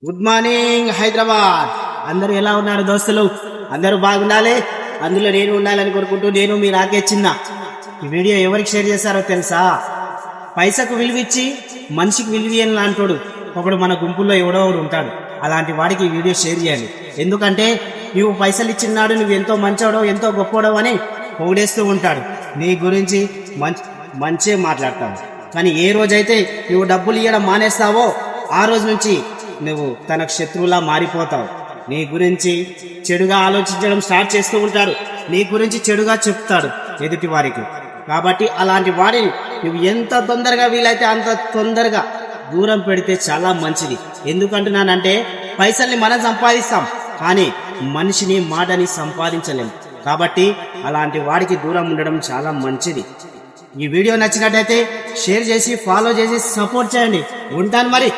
Good morning Hyderabad. అందరూ ఎలా ఉన్నారు దోస్తులు? అందరూ బాగుండాలి, అందులో నేను ఉండాలని కోరుకుంటూ నేను మీ రాకేష్ చిన్న. ఈ వీడియో ఎవరికి షేర్ చేశారో తెలుసా? పైసకు విలువిచ్చి మనిషికి విలువని లాంటోడు ఒకడు మన గుంపుల్లో ఎవడో ఒకడు ఉంటాడు. అలాంటి వాడికి ఈ వీడియో షేర్ చేయాలి. ఎందుకంటే నువ్వు పైసలు ఇచ్చినాడు, నువ్వు ఎంతో మంచోడో ఎంతో గొప్పోడో అని పొగిడేస్తూ ఉంటాడు. నీ గురించి మంచే మాట్లాడతావు. కానీ ఏ రోజైతే నువ్వు డబ్బులు ఇవ్వడం మానేస్తావో ఆ రోజు నుంచి నువ్వు తనకు శత్రువులా మారిపోతావు. నీ గురించి చెడుగా ఆలోచించడం స్టార్ట్ చేస్తూ ఉంటాడు. నీ గురించి చెడుగా చెప్తాడు ఎదుటి వారికి. కాబట్టి అలాంటి వాడిని నువ్వు ఎంత తొందరగా వీలైతే అంత తొందరగా దూరం పెడితే చాలా మంచిది. ఎందుకంటున్నానంటే పైసల్ని మనం సంపాదిస్తాం, కానీ మనిషిని మాటని సంపాదించలేం. కాబట్టి అలాంటి వాడికి దూరం ఉండడం చాలా మంచిది. ఈ వీడియో నచ్చినట్టయితే షేర్ చేసి ఫాలో చేసి సపోర్ట్ చేయండి. ఉంటాను మరి.